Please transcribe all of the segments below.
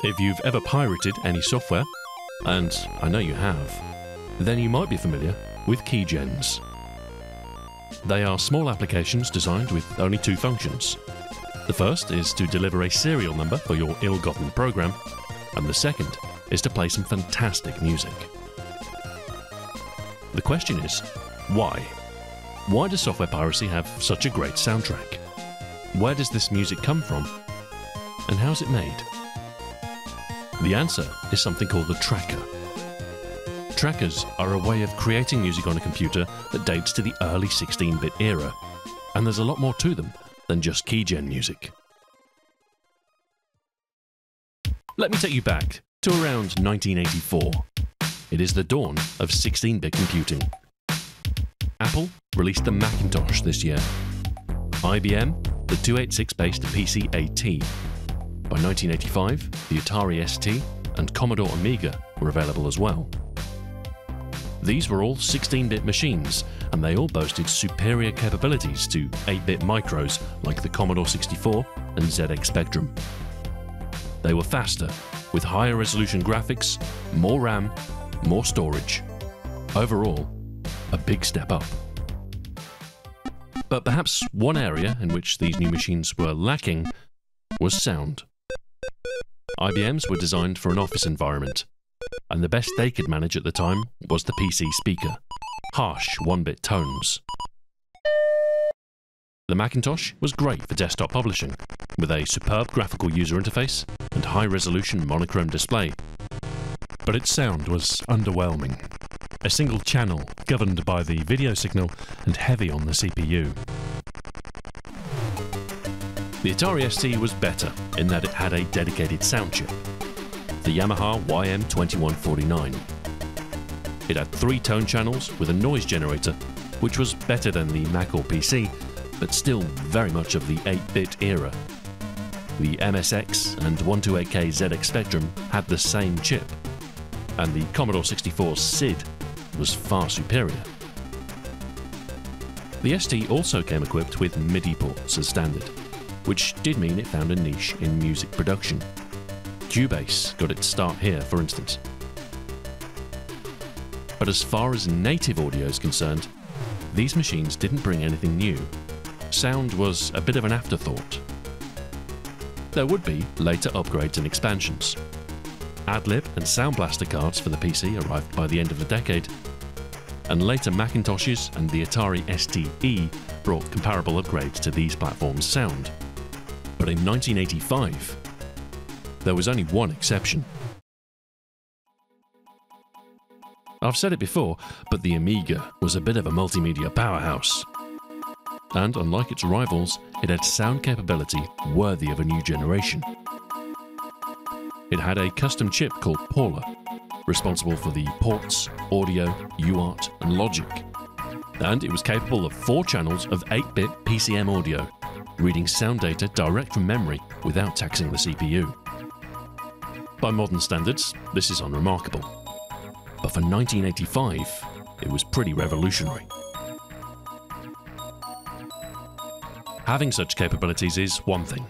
If you've ever pirated any software, and I know you have, then you might be familiar with keygens. They are small applications designed with only two functions. The first is to deliver a serial number for your ill-gotten program, and the second is to play some fantastic music. The question is, why? Why does software piracy have such a great soundtrack? Where does this music come from? And how's it made? The answer is something called a tracker. Trackers are a way of creating music on a computer that dates to the early 16-bit era, and there's a lot more to them than just keygen music. Let me take you back to around 1984. It is the dawn of 16-bit computing. Apple released the Macintosh this year. IBM, the 286-based PC-AT. By 1985, the Atari ST and Commodore Amiga were available as well. These were all 16-bit machines, and they all boasted superior capabilities to 8-bit micros like the Commodore 64 and ZX Spectrum. They were faster, with higher resolution graphics, more RAM, more storage. Overall, a big step up. But perhaps one area in which these new machines were lacking was sound. IBM's were designed for an office environment, and the best they could manage at the time was the PC speaker, harsh 1-bit tones. The Macintosh was great for desktop publishing, with a superb graphical user interface and high-resolution monochrome display. But its sound was underwhelming. A single channel governed by the video signal and heavy on the CPU. The Atari ST was better in that it had a dedicated sound chip, the Yamaha YM2149. It had 3 tone channels with a noise generator, which was better than the Mac or PC, but still very much of the 8-bit era. The MSX and 128K ZX Spectrum had the same chip, and the Commodore 64 SID was far superior. The ST also came equipped with MIDI ports as standard, which did mean it found a niche in music production. Cubase got its start here, for instance. But as far as native audio is concerned, these machines didn't bring anything new. Sound was a bit of an afterthought. There would be later upgrades and expansions. AdLib and Sound Blaster cards for the PC arrived by the end of the decade, and later Macintoshes and the Atari ST-E brought comparable upgrades to these platforms' sound. But in 1985, there was only one exception. I've said it before, but the Amiga was a bit of a multimedia powerhouse. And unlike its rivals, it had sound capability worthy of a new generation. It had a custom chip called Paula, responsible for the ports, audio, UART, and logic. And it was capable of 4 channels of 8-bit PCM audio, reading sound data direct from memory without taxing the CPU. By modern standards, this is unremarkable. But for 1985, it was pretty revolutionary. Having such capabilities is one thing.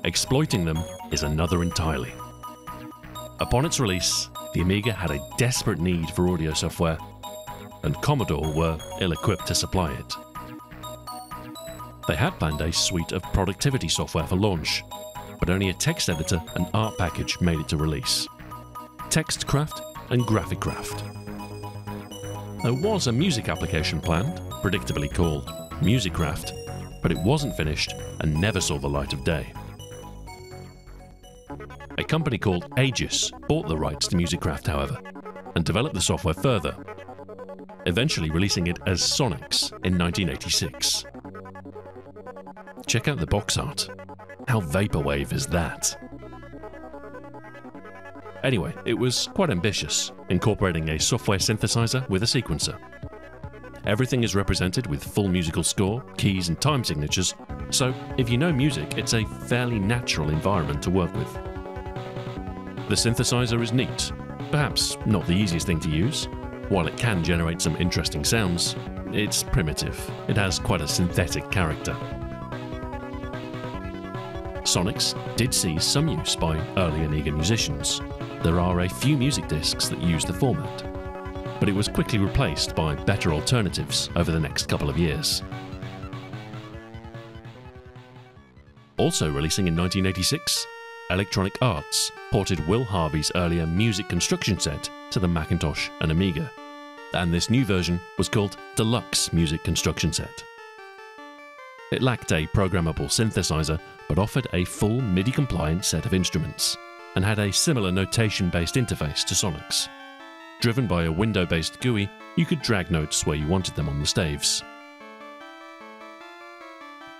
Exploiting them is another entirely. Upon its release, the Amiga had a desperate need for audio software, and Commodore were ill-equipped to supply it. They had planned a suite of productivity software for launch, but only a text editor and art package made it to release. TextCraft and GraphicCraft. There was a music application planned, predictably called MusicCraft, but it wasn't finished and never saw the light of day. A company called Aegis bought the rights to MusicCraft, however, and developed the software further, eventually releasing it as Sonex in 1986. Check out the box art. How vaporwave is that? Anyway, it was quite ambitious, incorporating a software synthesizer with a sequencer. Everything is represented with full musical score, keys and time signatures, so if you know music, it's a fairly natural environment to work with. The synthesizer is neat, perhaps not the easiest thing to use. While it can generate some interesting sounds, it's primitive. It has quite a synthetic character. Sonics did see some use by early Amiga musicians. There are a few music discs that use the format, but it was quickly replaced by better alternatives over the next couple of years. Also releasing in 1986, Electronic Arts ported Will Harvey's earlier music construction set to the Macintosh and Amiga, and this new version was called Deluxe Music Construction Set. It lacked a programmable synthesizer, but offered a full MIDI-compliant set of instruments, and had a similar notation-based interface to Sonics. Driven by a window-based GUI, you could drag notes where you wanted them on the staves.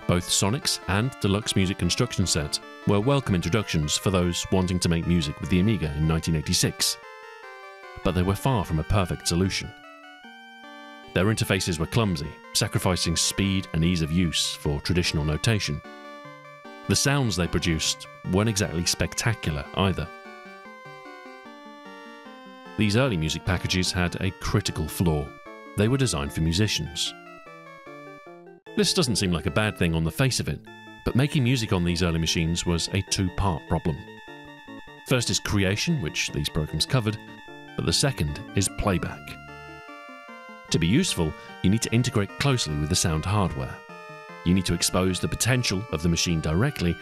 Both Sonics and Deluxe Music Construction Set were welcome introductions for those wanting to make music with the Amiga in 1986, but they were far from a perfect solution. Their interfaces were clumsy, sacrificing speed and ease of use for traditional notation. The sounds they produced weren't exactly spectacular either. These early music packages had a critical flaw. They were designed for musicians. This doesn't seem like a bad thing on the face of it, but making music on these early machines was a two-part problem. First is creation, which these programs covered, but the second is playback. To be useful, you need to integrate closely with the sound hardware. You need to expose the potential of the machine directly,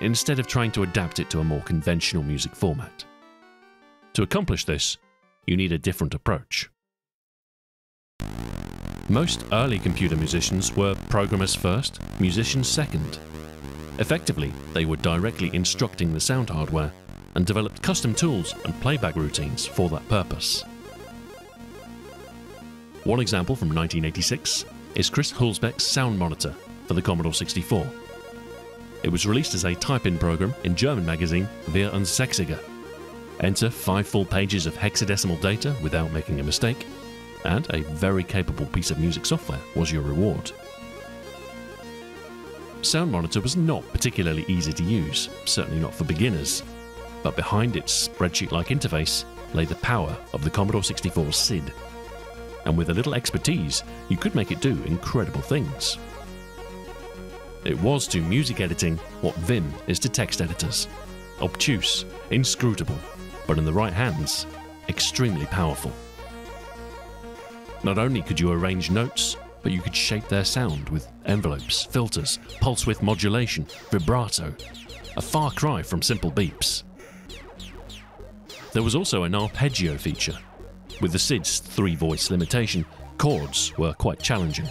instead of trying to adapt it to a more conventional music format. To accomplish this, you need a different approach. Most early computer musicians were programmers first, musicians second. Effectively, they were directly instructing the sound hardware and developed custom tools and playback routines for that purpose. One example from 1986 is Chris Hulsbeck's SoundMonitor for the Commodore 64. It was released as a type-in program in German magazine Wir und Sexiger. Enter 5 full pages of hexadecimal data without making a mistake, and a very capable piece of music software was your reward. SoundMonitor was not particularly easy to use, certainly not for beginners, but behind its spreadsheet-like interface lay the power of the Commodore 64's SID. And with a little expertise, you could make it do incredible things. It was to music editing what Vim is to text editors. Obtuse, inscrutable, but in the right hands, extremely powerful. Not only could you arrange notes, but you could shape their sound with envelopes, filters, pulse width modulation, vibrato, a far cry from simple beeps. There was also an arpeggio feature. With the SID's 3-voice limitation, chords were quite challenging.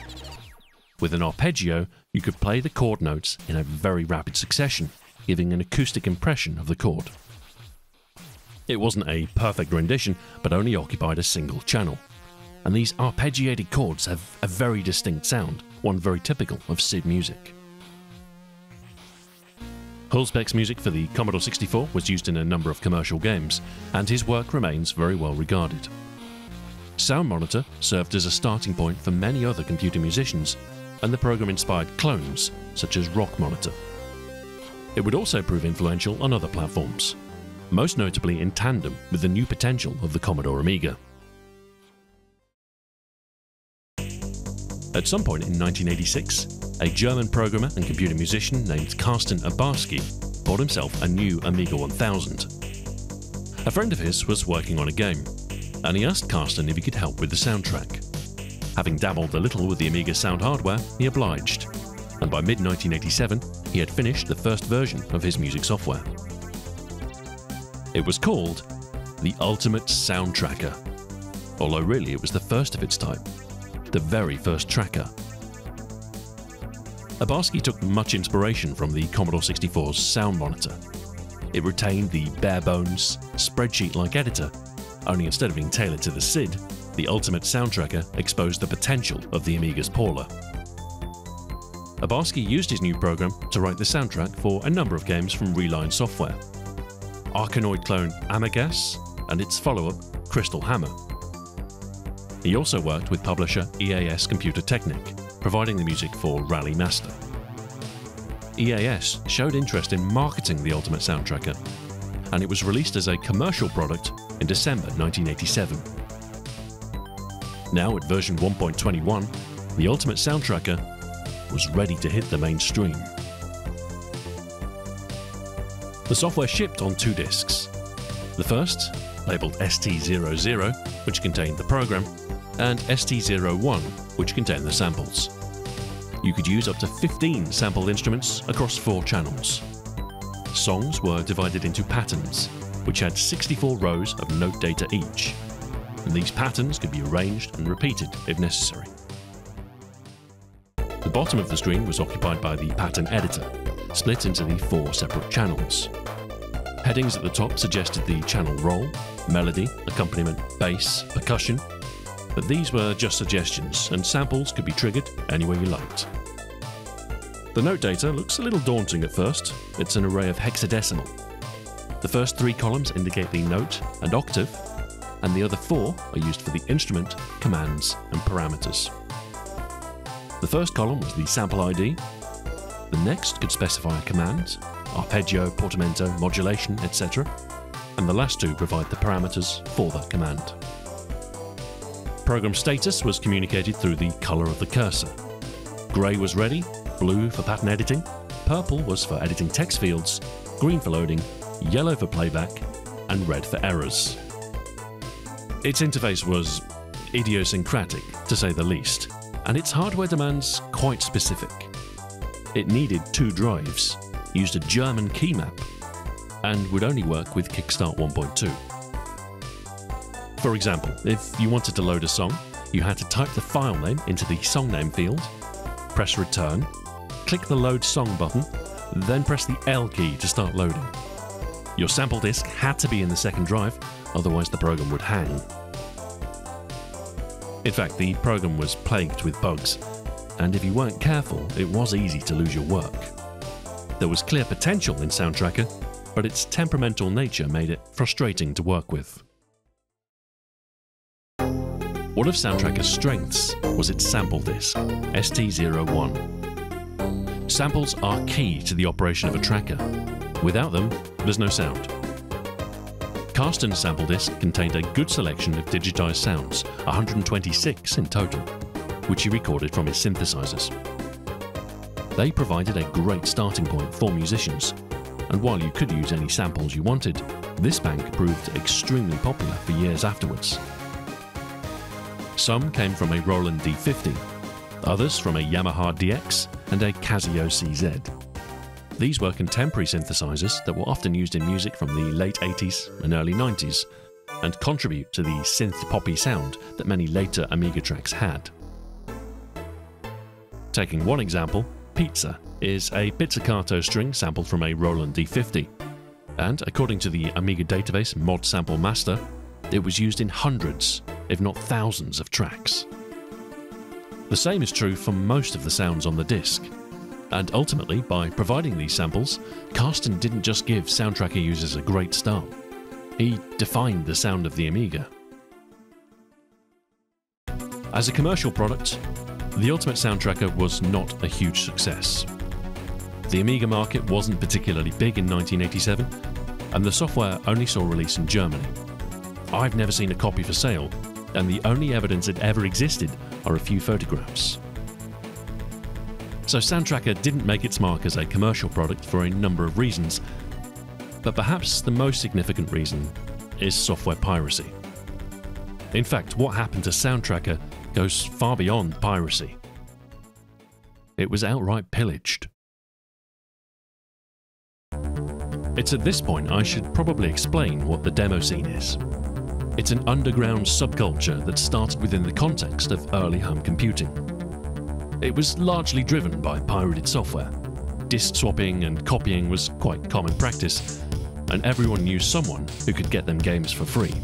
With an arpeggio, you could play the chord notes in a very rapid succession, giving an acoustic impression of the chord. It wasn't a perfect rendition, but only occupied a single channel. And these arpeggiated chords have a very distinct sound, one very typical of SID music. Hulsbeck's music for the Commodore 64 was used in a number of commercial games, and his work remains very well regarded. SoundMonitor served as a starting point for many other computer musicians, and the program inspired clones such as Rock Monitor. It would also prove influential on other platforms, most notably in tandem with the new potential of the Commodore Amiga. At some point in 1986, a German programmer and computer musician named Carsten Abarski bought himself a new Amiga 1000. A friend of his was working on a game, and he asked Carsten if he could help with the soundtrack. Having dabbled a little with the Amiga sound hardware, he obliged, and by mid-1987, he had finished the first version of his music software. It was called the Ultimate Soundtracker, although really it was the first of its type, the very first tracker. Abarski took much inspiration from the Commodore 64's SoundMonitor. It retained the bare-bones, spreadsheet-like editor, only instead of being tailored to the SID, the Ultimate Soundtracker exposed the potential of the Amiga's Paula. Abarski used his new program to write the soundtrack for a number of games from Reline Software, Arkanoid clone Amigas, and its follow-up, Crystal Hammer. He also worked with publisher EAS Computer Technic, providing the music for Rally Master. EAS showed interest in marketing the Ultimate Soundtracker, and it was released as a commercial product in December 1987. Now at version 1.21, the Ultimate Soundtracker was ready to hit the mainstream. The software shipped on 2 discs. The first, labelled ST00, which contained the program, and ST01, which contained the samples. You could use up to 15 sampled instruments across 4 channels. Songs were divided into patterns, which had 64 rows of note data each, and these patterns could be arranged and repeated if necessary. The bottom of the screen was occupied by the pattern editor, split into the 4 separate channels. Headings at the top suggested the channel role, melody, accompaniment, bass, percussion, but these were just suggestions, and samples could be triggered any way you liked. The note data looks a little daunting at first. It's an array of hexadecimal. The first 3 columns indicate the note and octave, and the other 4 are used for the instrument, commands, and parameters. The first column was the sample ID. The next could specify a command, arpeggio, portamento, modulation, etc. And the last 2 provide the parameters for that command. Program status was communicated through the colour of the cursor. Grey was ready, blue for pattern editing, purple was for editing text fields, green for loading, yellow for playback, and red for errors. Its interface was idiosyncratic, to say the least, and its hardware demands quite specific. It needed 2 drives, used a German key map, and would only work with Kickstart 1.2. For example, if you wanted to load a song, you had to type the file name into the song name field, press return, click the load song button, then press the L key to start loading. Your sample disk had to be in the second drive, otherwise the program would hang. In fact, the program was plagued with bugs, and if you weren't careful, it was easy to lose your work. There was clear potential in SoundTracker, but its temperamental nature made it frustrating to work with. One of SoundTracker's strengths was its sample disk, ST01. Samples are key to the operation of a tracker. Without them, there's no sound. Karsten's sample disk contained a good selection of digitized sounds, 126 in total, which he recorded from his synthesizers. They provided a great starting point for musicians, and while you could use any samples you wanted, this bank proved extremely popular for years afterwards. Some came from a Roland D50, others from a Yamaha DX and a Casio CZ. These were contemporary synthesizers that were often used in music from the late 80s and early 90s, and contribute to the synth-poppy sound that many later Amiga tracks had. Taking one example, Pizza is a pizzicato string sampled from a Roland D50, and according to the Amiga database Mod Sample Master, it was used in hundreds, if not thousands of tracks. The same is true for most of the sounds on the disc. And ultimately, by providing these samples, Karsten didn't just give SoundTracker users a great start. He defined the sound of the Amiga. As a commercial product, the Ultimate SoundTracker was not a huge success. The Amiga market wasn't particularly big in 1987, and the software only saw release in Germany. I've never seen a copy for sale, and the only evidence it ever existed are a few photographs. So SoundTracker didn't make its mark as a commercial product for a number of reasons, but perhaps the most significant reason is software piracy. In fact, what happened to SoundTracker goes far beyond piracy. It was outright pillaged. It's at this point I should probably explain what the Demoscene is. It's an underground subculture that started within the context of early home computing. It was largely driven by pirated software. Disk swapping and copying was quite common practice, and everyone knew someone who could get them games for free.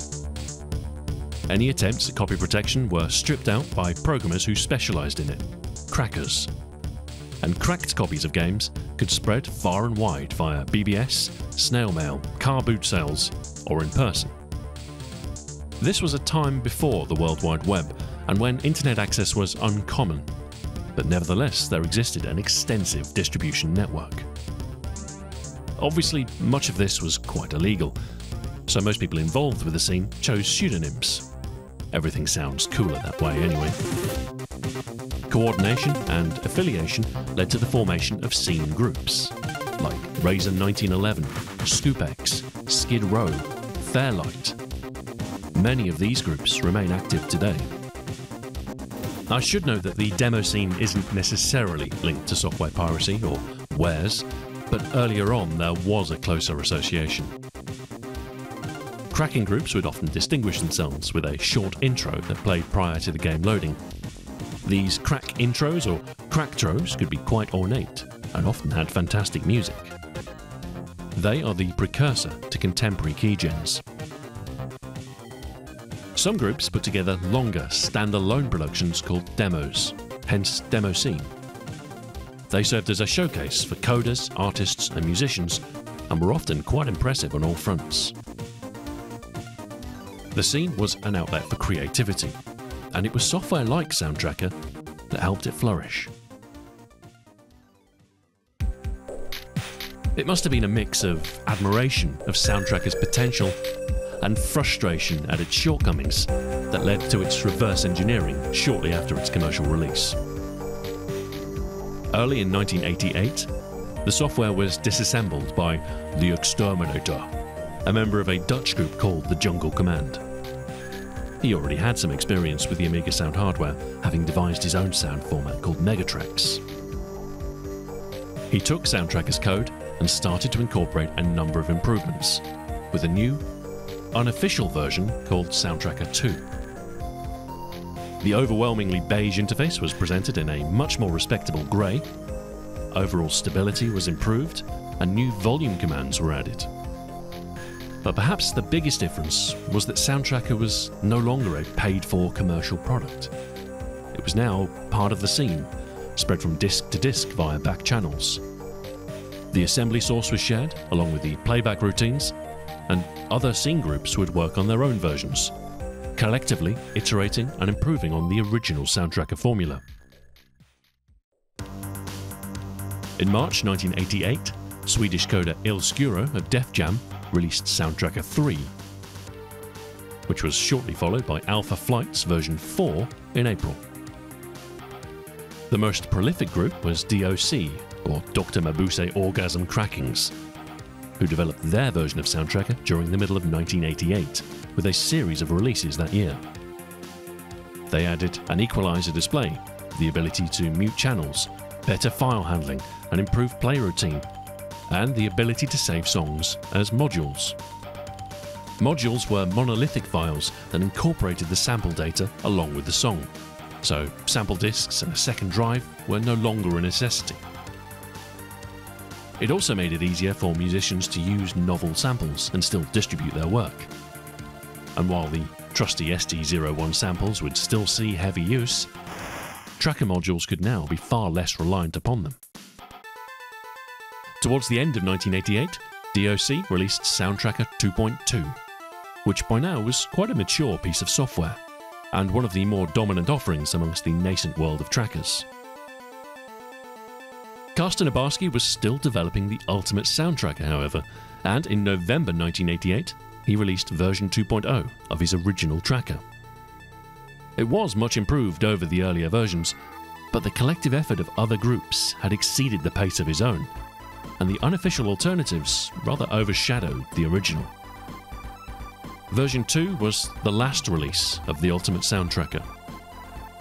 Any attempts at copy protection were stripped out by programmers who specialized in it, crackers. And cracked copies of games could spread far and wide via BBS, snail mail, car boot sales, or in person. This was a time before the World Wide Web, and when internet access was uncommon. But nevertheless, there existed an extensive distribution network. Obviously, much of this was quite illegal, so most people involved with the scene chose pseudonyms. Everything sounds cooler that way anyway. Coordination and affiliation led to the formation of scene groups, like Razor 1911, Scoop-X, Skid Row, Fairlight. Many of these groups remain active today. I should note that the Demoscene isn't necessarily linked to software piracy or wares, but earlier on there was a closer association. Cracking groups would often distinguish themselves with a short intro that played prior to the game loading. These crack intros or cracktros could be quite ornate and often had fantastic music. They are the precursor to contemporary keygens. Some groups put together longer, standalone productions called demos, hence Demoscene. They served as a showcase for coders, artists and musicians, and were often quite impressive on all fronts. The scene was an outlet for creativity, and it was software like SoundTracker that helped it flourish. It must have been a mix of admiration of SoundTracker's potential and frustration at its shortcomings that led to its reverse engineering shortly after its commercial release. Early in 1988, the software was disassembled by the Exterminator, a member of a Dutch group called the Jungle Command. He already had some experience with the Amiga sound hardware, having devised his own sound format called Megatracks. He took SoundTracker's code and started to incorporate a number of improvements, with a new, unofficial version called SoundTracker 2. The overwhelmingly beige interface was presented in a much more respectable grey, overall stability was improved, and new volume commands were added. But perhaps the biggest difference was that SoundTracker was no longer a paid-for commercial product. It was now part of the scene, spread from disc to disc via back channels. The assembly source was shared, along with the playback routines, and other scene groups would work on their own versions, collectively iterating and improving on the original SoundTracker formula. In March 1988, Swedish coder Il Scuro of Def Jam released SoundTracker 3, which was shortly followed by Alpha Flight's version 4 in April. The most prolific group was DOC, or Dr. Mabuse Orgasm Crackings, who developed their version of SoundTracker during the middle of 1988, with a series of releases that year. They added an equalizer display, the ability to mute channels, better file handling, an improved play routine, and the ability to save songs as modules. Modules were monolithic files that incorporated the sample data along with the song, so sample discs and a second drive were no longer a necessity. It also made it easier for musicians to use novel samples and still distribute their work. And while the trusty SD01 samples would still see heavy use, tracker modules could now be far less reliant upon them. Towards the end of 1988, DOC released SoundTracker 2.2, which by now was quite a mature piece of software, and one of the more dominant offerings amongst the nascent world of trackers. Karsten Obarski was still developing the ultimate SoundTracker, however, and in November 1988, he released version 2.0 of his original tracker. It was much improved over the earlier versions, but the collective effort of other groups had exceeded the pace of his own, and the unofficial alternatives rather overshadowed the original. Version 2 was the last release of the ultimate SoundTracker.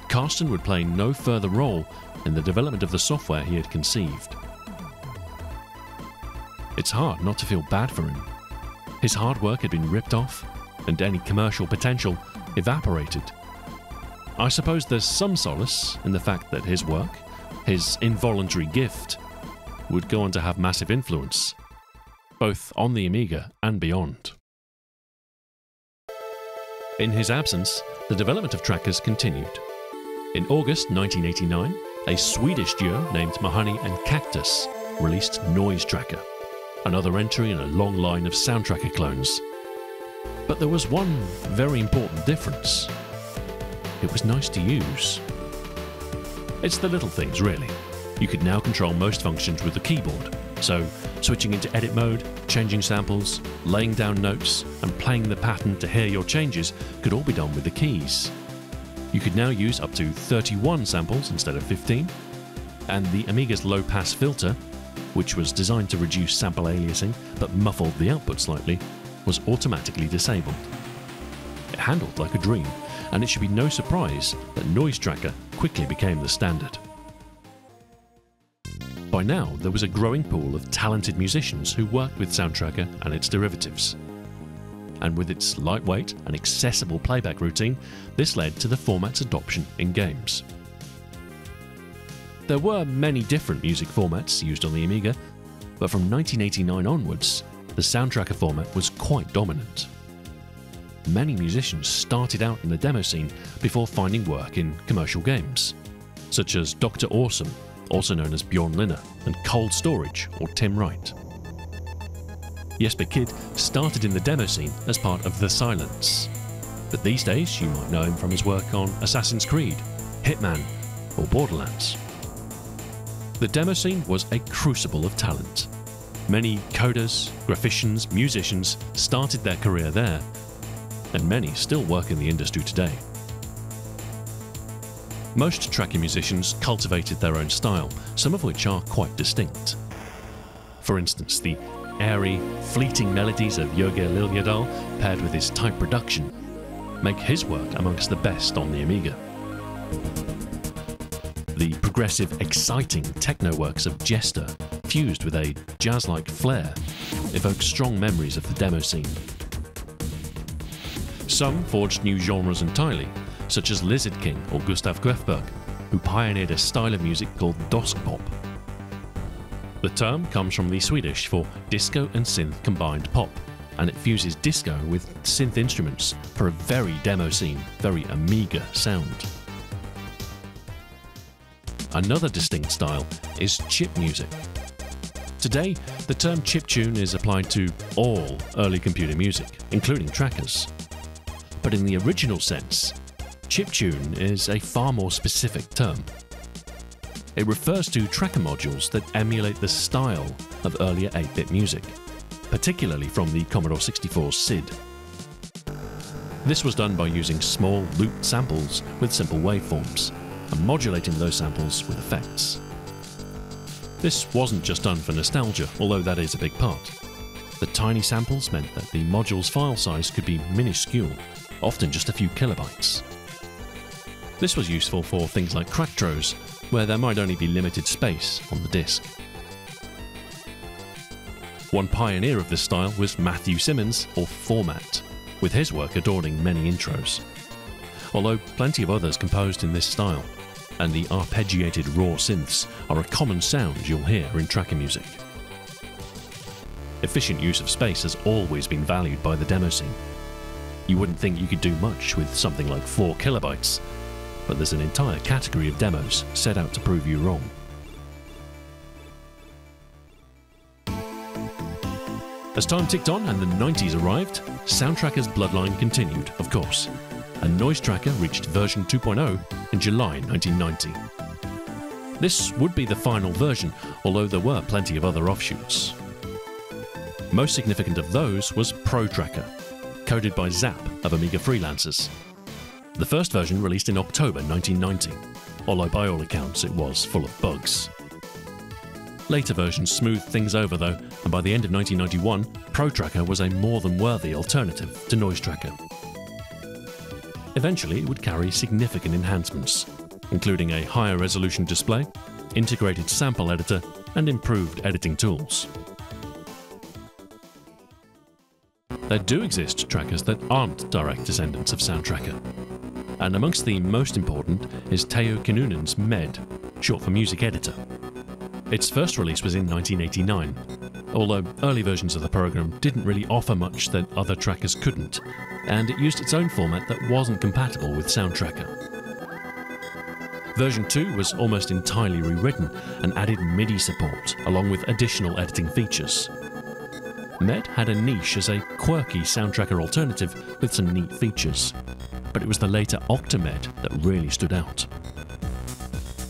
Karsten would play no further role in the development of the software he had conceived. It's hard not to feel bad for him. His hard work had been ripped off, and any commercial potential evaporated. I suppose there's some solace in the fact that his work, his involuntary gift, would go on to have massive influence, both on the Amiga and beyond. In his absence, the development of trackers continued. In August 1989, a Swedish duo named Mahoney and Cactus released Noisetracker, another entry in a long line of SoundTracker clones. But there was one very important difference. It was nice to use. It's the little things, really. You could now control most functions with the keyboard, so switching into edit mode, changing samples, laying down notes, and playing the pattern to hear your changes could all be done with the keys. You could now use up to 31 samples instead of 15, and the Amiga's low-pass filter which was designed to reduce sample aliasing but muffled the output slightly, was automatically disabled. It handled like a dream, and it should be no surprise that Noisetracker quickly became the standard. By now, there was a growing pool of talented musicians who worked with SoundTracker and its derivatives. And with its lightweight and accessible playback routine, this led to the format's adoption in games. There were many different music formats used on the Amiga, but from 1989 onwards, the SoundTracker format was quite dominant. Many musicians started out in the demo scene before finding work in commercial games, such as Dr. Awesome, also known as Bjorn Linner, and Cold Storage, or Tim Wright. Jesper Kid started in the demo scene as part of The Silence, but these days you might know him from his work on Assassin's Creed, Hitman, or Borderlands. The demo scene was a crucible of talent. Many coders, graphicians, musicians started their career there, and many still work in the industry today. Most tracker musicians cultivated their own style, some of which are quite distinct. For instance, the airy, fleeting melodies of Jörger Liljedahl, paired with his tight production, make his work amongst the best on the Amiga. The progressive, exciting techno works of Jester, fused with a jazz-like flair, evoke strong memories of the demo scene. Some forged new genres entirely, such as Lizard King or Gustav Grefberg, who pioneered a style of music called Doskpop. The term comes from the Swedish for disco and synth combined pop, and it fuses disco with synth instruments for a very demo scene, very Amiga sound. Another distinct style is chip music. Today, the term chiptune is applied to all early computer music, including trackers. But in the original sense, chiptune is a far more specific term. It refers to tracker modules that emulate the style of earlier 8-bit music, particularly from the Commodore 64's SID. This was done by using small looped samples with simple waveforms, and modulating those samples with effects. This wasn't just done for nostalgia, although that is a big part. The tiny samples meant that the module's file size could be minuscule, often just a few kilobytes. This was useful for things like crackdros, where there might only be limited space on the disk. One pioneer of this style was Matthew Simmons, or Format, with his work adorning many intros. Although plenty of others composed in this style, and the arpeggiated raw synths are a common sound you'll hear in tracker music. Efficient use of space has always been valued by the demo scene. You wouldn't think you could do much with something like 4 kilobytes, but there's an entire category of demos set out to prove you wrong. As time ticked on and the 90s arrived, SoundTracker's bloodline continued, of course, and Noisetracker reached version 2.0 in July 1990. This would be the final version, although there were plenty of other offshoots. Most significant of those was Protracker, coded by Zap of Amiga freelancers. The first version released in October 1990, although by all accounts it was full of bugs. Later versions smoothed things over though, and by the end of 1991, Protracker was a more than worthy alternative to Noisetracker. Eventually, it would carry significant enhancements, including a higher resolution display, integrated sample editor, and improved editing tools. There do exist trackers that aren't direct descendants of SoundTracker, and amongst the most important is Teo Kinnunen's MED, short for Music Editor. Its first release was in 1989, although early versions of the program didn't really offer much that other trackers couldn't, and it used its own format that wasn't compatible with SoundTracker. Version 2 was almost entirely rewritten and added MIDI support, along with additional editing features. MED had a niche as a quirky SoundTracker alternative with some neat features, but it was the later OctaMED that really stood out.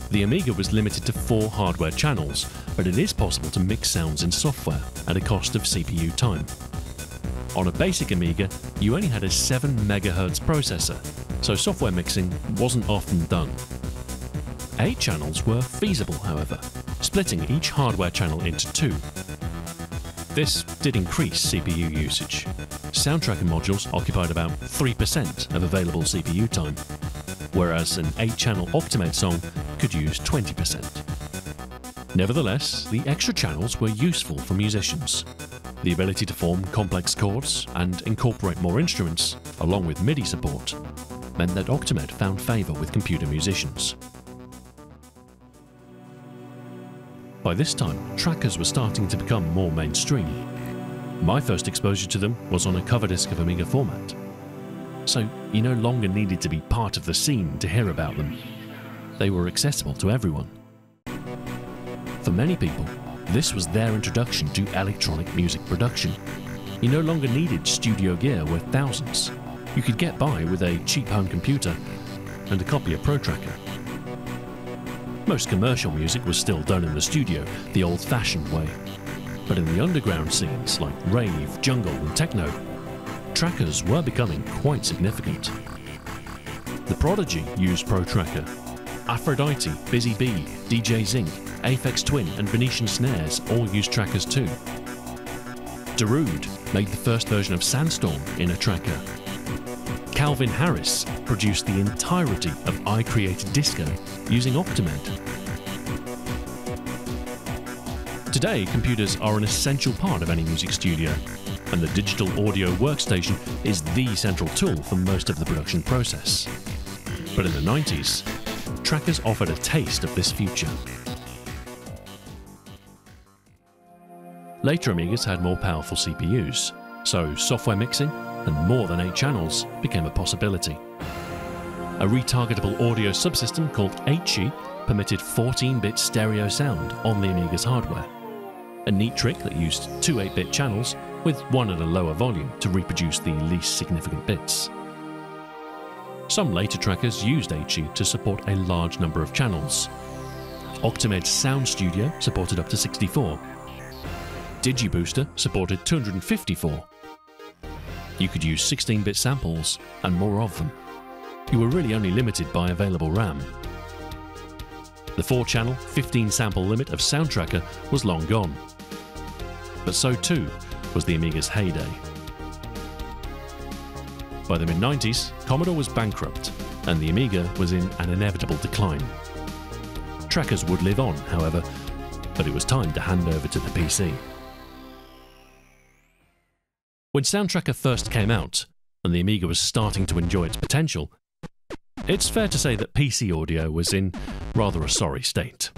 The Amiga was limited to 4 hardware channels, but it is possible to mix sounds in software at a cost of CPU time. On a basic Amiga, you only had a 7 MHz processor, so software mixing wasn't often done. 8 channels were feasible, however, splitting each hardware channel into two. This did increase CPU usage. SoundTracker modules occupied about 3% of available CPU time, whereas an 8-channel OctaMED song could use 20%. Nevertheless, the extra channels were useful for musicians. The ability to form complex chords and incorporate more instruments, along with MIDI support, meant that OctaMED found favour with computer musicians. By this time, trackers were starting to become more mainstream. My first exposure to them was on a cover disc of Amiga format. So you no longer needed to be part of the scene to hear about them. They were accessible to everyone. For many people, this was their introduction to electronic music production. You no longer needed studio gear worth thousands. You could get by with a cheap home computer and a copy of Protracker. Most commercial music was still done in the studio, the old-fashioned way. But in the underground scenes like rave, jungle and techno, trackers were becoming quite significant. The Prodigy used Protracker. Aphrodite, Busy Bee, DJ Zinc, Aphex Twin and Venetian Snares all used trackers too. Darude made the first version of Sandstorm in a tracker. Calvin Harris produced the entirety of I Created Disco using OctaMED. Today, computers are an essential part of any music studio, and the digital audio workstation is the central tool for most of the production process. But in the 90s, trackers offered a taste of this future. Later Amigas had more powerful CPUs, so software mixing and more than 8 channels became a possibility. A retargetable audio subsystem called 8G permitted 14-bit stereo sound on the Amiga's hardware. A neat trick that used 2 8-bit channels with one at a lower volume to reproduce the least significant bits. Some later trackers used 8G to support a large number of channels. OctaMED Sound Studio supported up to 64. DigiBooster supported 254. You could use 16-bit samples and more of them. You were really only limited by available RAM. The 4-channel, 15-sample limit of SoundTracker was long gone. But so too was the Amiga's heyday. By the mid-90s, Commodore was bankrupt, and the Amiga was in an inevitable decline. Trackers would live on, however, but it was time to hand over to the PC. When SoundTracker first came out, and the Amiga was starting to enjoy its potential, it's fair to say that PC audio was in rather a sorry state.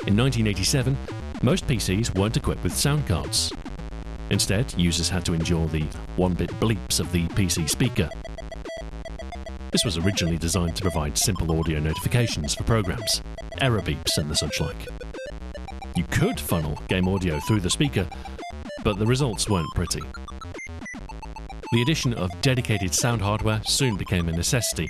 In 1987, most PCs weren't equipped with sound cards. Instead, users had to endure the 1-bit bleeps of the PC speaker. This was originally designed to provide simple audio notifications for programs, error beeps and the such like. You could funnel game audio through the speaker, but the results weren't pretty. The addition of dedicated sound hardware soon became a necessity,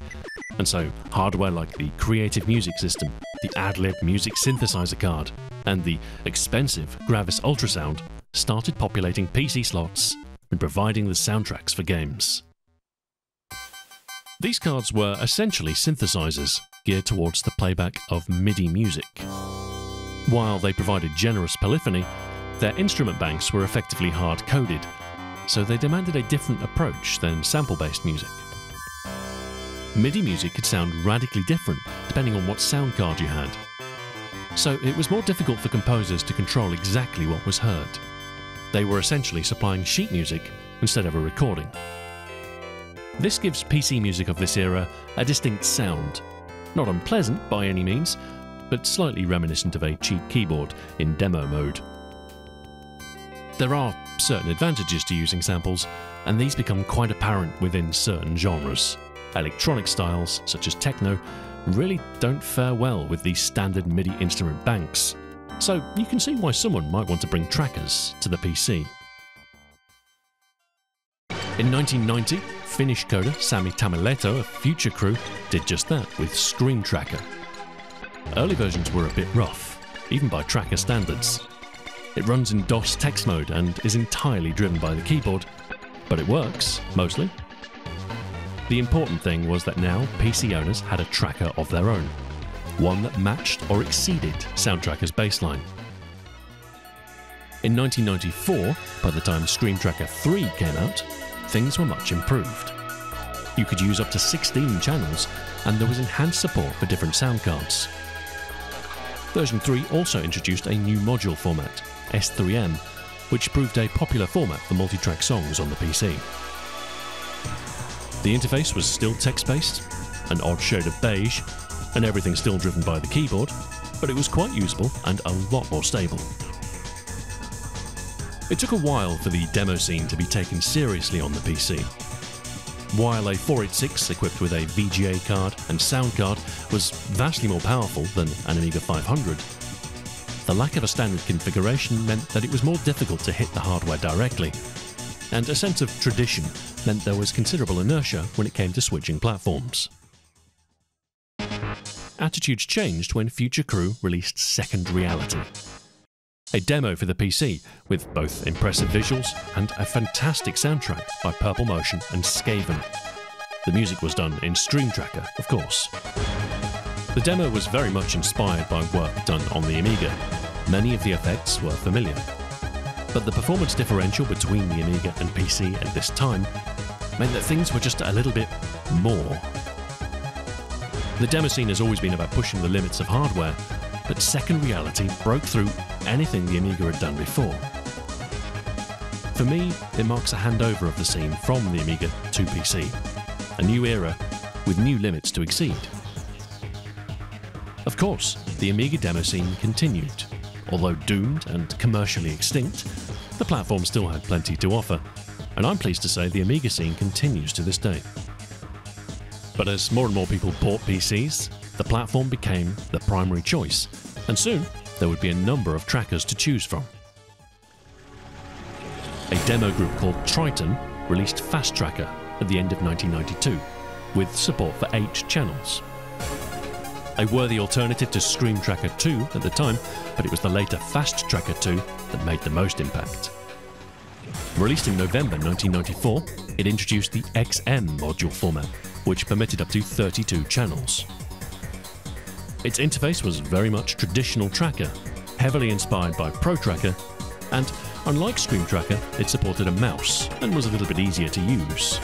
and so hardware like the Creative Music System, the AdLib Music Synthesizer card, and the expensive Gravis Ultrasound started populating PC slots and providing the soundtracks for games. These cards were essentially synthesizers geared towards the playback of MIDI music. While they provided generous polyphony, their instrument banks were effectively hard-coded, so they demanded a different approach than sample-based music. MIDI music could sound radically different depending on what sound card you had, so it was more difficult for composers to control exactly what was heard. They were essentially supplying sheet music instead of a recording. This gives PC music of this era a distinct sound, not unpleasant by any means, but slightly reminiscent of a cheap keyboard in demo mode. There are certain advantages to using samples, and these become quite apparent within certain genres. Electronic styles, such as techno, really don't fare well with these standard MIDI instrument banks, so you can see why someone might want to bring trackers to the PC. In 1990, Finnish coder Sami Tamileto of Future Crew did just that with Screamtracker. Early versions were a bit rough, even by tracker standards. It runs in DOS text mode and is entirely driven by the keyboard, but it works, mostly. The important thing was that now PC owners had a tracker of their own. one that matched or exceeded Soundtracker's bassline. In 1994, by the time Screamtracker 3 came out, things were much improved. You could use up to 16 channels, and there was enhanced support for different sound cards. Version 3 also introduced a new module format, S3M, which proved a popular format for multi-track songs on the PC. The interface was still text-based, an odd shade of beige, and everything still driven by the keyboard, but it was quite usable and a lot more stable. It took a while for the Demoscene to be taken seriously on the PC. While a 486 equipped with a VGA card and sound card was vastly more powerful than an Amiga 500, the lack of a standard configuration meant that it was more difficult to hit the hardware directly, and a sense of tradition meant there was considerable inertia when it came to switching platforms. Attitudes changed when Future Crew released Second Reality, a demo for the PC with both impressive visuals and a fantastic soundtrack by Purple Motion and Skaven. The music was done in Screamtracker, of course. The demo was very much inspired by work done on the Amiga. Many of the effects were familiar, but the performance differential between the Amiga and PC at this time meant that things were just a little bit more. The Demoscene has always been about pushing the limits of hardware, but Second Reality broke through anything the Amiga had done before. For me, it marks a handover of the scene from the Amiga to PC, a new era with new limits to exceed. Of course, the Amiga Demoscene continued. Although doomed and commercially extinct, the platform still had plenty to offer, and I'm pleased to say the Amiga scene continues to this day. But as more and more people bought PCs, the platform became the primary choice, and soon there would be a number of trackers to choose from. A demo group called Triton released FastTracker at the end of 1992, with support for 8 channels. A worthy alternative to Screamtracker 2 at the time, but it was the later FastTracker 2 that made the most impact. Released in November 1994, it introduced the XM module format, which permitted up to 32 channels. Its interface was very much traditional tracker, heavily inspired by Protracker, and unlike Screamtracker, it supported a mouse and was a little bit easier to use.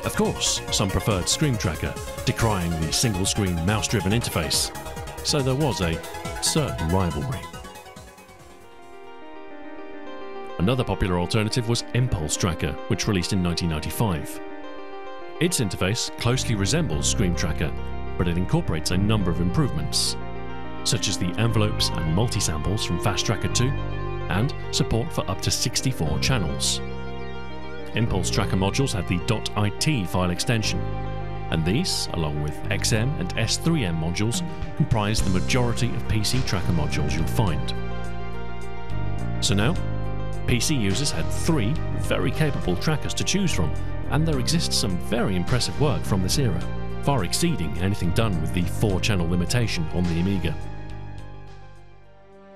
Of course, some preferred Screamtracker, decrying the single-screen mouse-driven interface, so there was a certain rivalry. Another popular alternative was Impulse Tracker, which released in 1995. Its interface closely resembles Screamtracker, but it incorporates a number of improvements, such as the envelopes and multi-samples from FastTracker 2, and support for up to 64 channels. Impulse Tracker modules had the .it file extension, and these, along with XM and S3M modules, comprise the majority of PC tracker modules you'll find. So now, PC users had 3 very capable trackers to choose from, and there exists some very impressive work from this era, far exceeding anything done with the 4-channel limitation on the Amiga.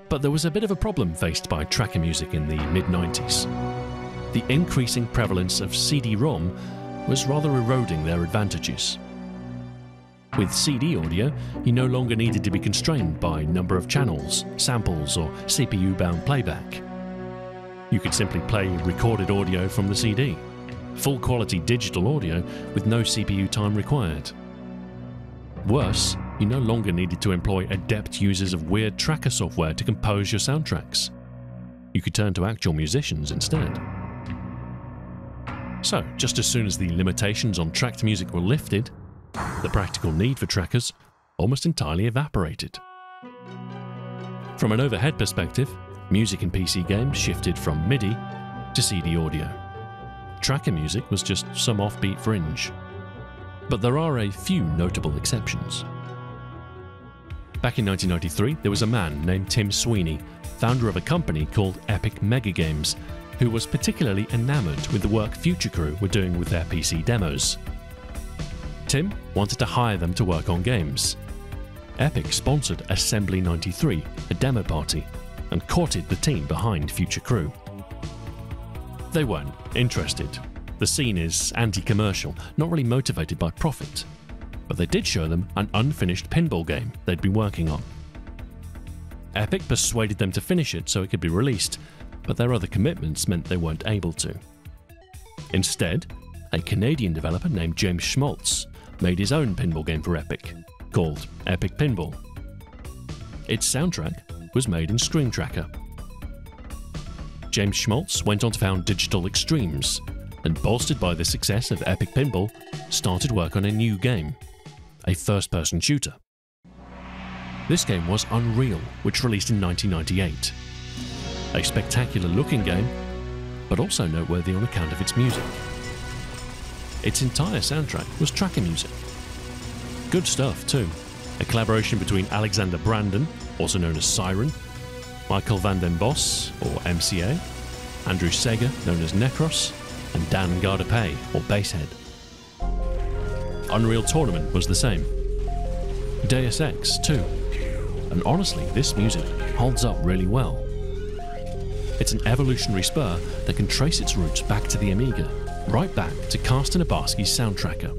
But there was a bit of a problem faced by tracker music in the mid-90s. The increasing prevalence of CD-ROM was rather eroding their advantages. With CD audio, you no longer needed to be constrained by number of channels, samples, or CPU-bound playback. You could simply play recorded audio from the CD, full-quality digital audio with no CPU time required. Worse, you no longer needed to employ adept users of weird tracker software to compose your soundtracks. You could turn to actual musicians instead. So, just as soon as the limitations on tracked music were lifted, the practical need for trackers almost entirely evaporated. From an overhead perspective, music in PC games shifted from MIDI to CD audio. Tracker music was just some offbeat fringe. But there are a few notable exceptions. Back in 1993, there was a man named Tim Sweeney, founder of a company called Epic MegaGames, who was particularly enamored with the work Future Crew were doing with their PC demos. Tim wanted to hire them to work on games. Epic sponsored Assembly 93, a demo party, and courted the team behind Future Crew. They weren't interested. The scene is anti-commercial, not really motivated by profit. but they did show them an unfinished pinball game they'd been working on. Epic persuaded them to finish it so it could be released, but their other commitments meant they weren't able to. Instead, a Canadian developer named James Schmaltz made his own pinball game for Epic, called Epic Pinball. Its soundtrack was made in Screamtracker. James Schmaltz went on to found Digital Extremes, and bolstered by the success of Epic Pinball, started work on a new game, a first-person shooter. This game was Unreal, which released in 1998. A spectacular-looking game, but also noteworthy on account of its music. Its entire soundtrack was tracker music. Good stuff, too. A collaboration between Alexander Brandon, also known as Siren, Michael van den Bos, or MCA, Andrew Seger, known as Necros, and Dan Gardepay, or Basshead. Unreal Tournament was the same. Deus Ex, too. And honestly, this music holds up really well. It's an evolutionary spur that can trace its roots back to the Amiga, right back to Karsten Abarski's Soundtracker.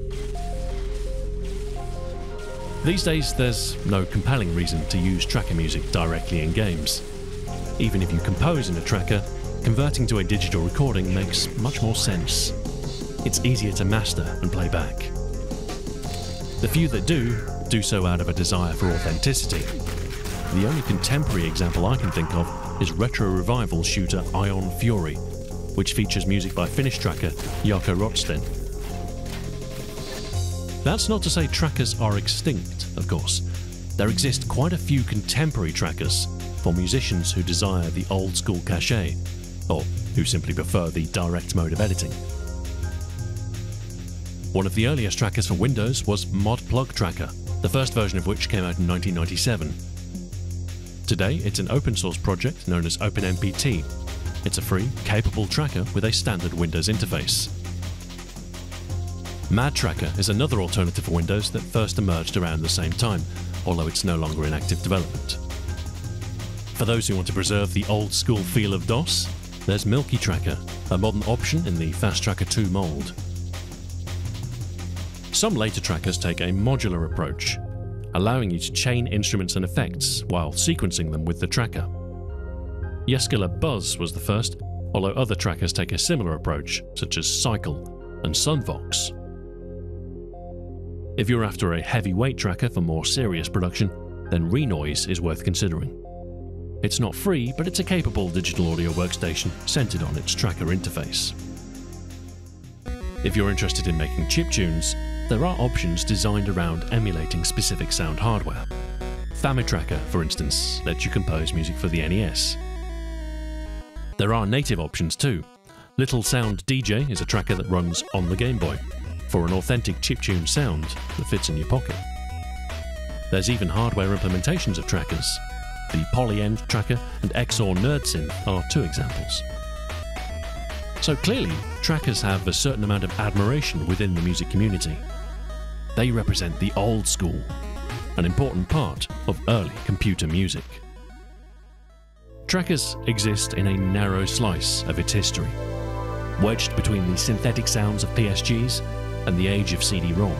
These days, there's no compelling reason to use tracker music directly in games. Even if you compose in a tracker, converting to a digital recording makes much more sense. It's easier to master and play back. The few that do so out of a desire for authenticity. The only contemporary example I can think of is retro revival shooter Ion Fury, which features music by Finnish tracker Jarkko Rotsten. That's not to say trackers are extinct, of course. There exist quite a few contemporary trackers for musicians who desire the old-school cachet, or who simply prefer the direct mode of editing. One of the earliest trackers for Windows was Mod-Plug Tracker, the first version of which came out in 1997. Today, it's an open-source project known as OpenMPT. It's a free, capable tracker with a standard Windows interface. MadTracker is another alternative for Windows that first emerged around the same time, although it's no longer in active development. For those who want to preserve the old-school feel of DOS, there's Multitracker, a modern option in the FastTracker 2 mold. Some later trackers take a modular approach, allowing you to chain instruments and effects while sequencing them with the tracker. Yeskala Buzz was the first, although other trackers take a similar approach, such as Cycle and Sunvox. If you're after a heavyweight tracker for more serious production, then Renoise is worth considering. It's not free, but it's a capable digital audio workstation centered on its tracker interface. If you're interested in making chiptunes, there are options designed around emulating specific sound hardware. FamiTracker, for instance, lets you compose music for the NES. There are native options too. Little Sound DJ is a tracker that runs on the Game Boy, for an authentic chiptune sound that fits in your pocket. There's even hardware implementations of trackers. The Polyend Tracker and XOR NerdSynth are two examples. So clearly, trackers have a certain amount of admiration within the music community. They represent the old school, an important part of early computer music. Trackers exist in a narrow slice of its history, wedged between the synthetic sounds of PSGs and the age of CD-ROM.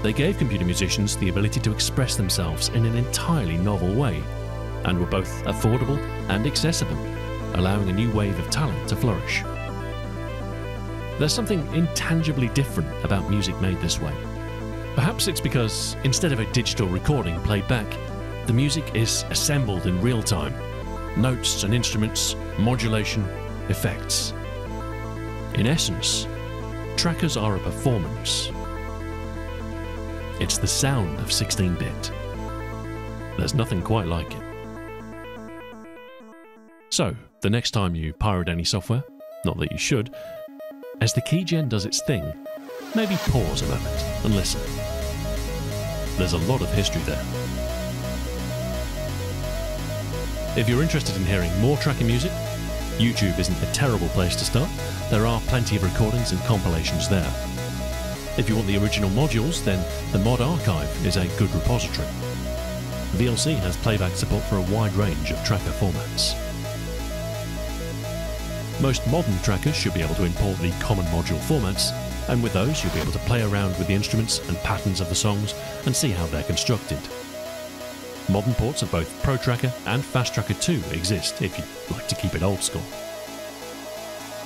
They gave computer musicians the ability to express themselves in an entirely novel way, and were both affordable and accessible, allowing a new wave of talent to flourish. There's something intangibly different about music made this way. Perhaps it's because, instead of a digital recording played back, the music is assembled in real time. Notes and instruments, modulation, effects. In essence, trackers are a performance. It's the sound of 16-bit. There's nothing quite like it. So, the next time you pirate any software, not that you should, as the keygen does its thing, maybe pause a moment and listen. There's a lot of history there. If you're interested in hearing more tracker music, YouTube isn't a terrible place to start. There are plenty of recordings and compilations there. If you want the original modules, then the Mod Archive is a good repository. VLC has playback support for a wide range of tracker formats. Most modern trackers should be able to import the common module formats, and with those you'll be able to play around with the instruments and patterns of the songs and see how they're constructed. Modern ports of both Protracker and FastTracker 2 exist if you'd like to keep it old school.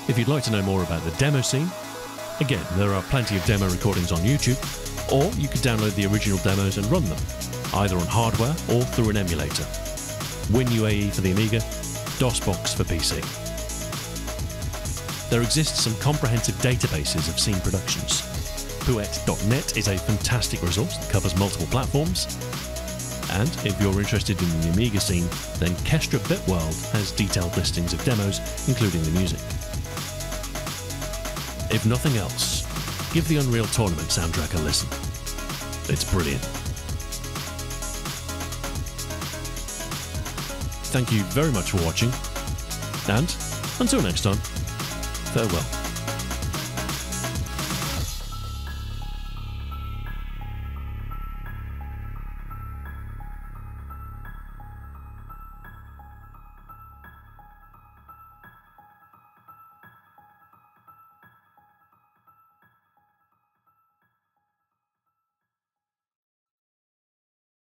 If you'd like to know more about the Demoscene, again, there are plenty of demo recordings on YouTube, or you could download the original demos and run them, either on hardware or through an emulator. WinUAE for the Amiga, DOSBox for PC. There exists some comprehensive databases of scene productions. Pouet.net is a fantastic resource that covers multiple platforms. And if you're interested in the Amiga scene, then Kestra Bitworld has detailed listings of demos, including the music. If nothing else, give the Unreal Tournament soundtrack a listen. It's brilliant. Thank you very much for watching, and until next time, farewell.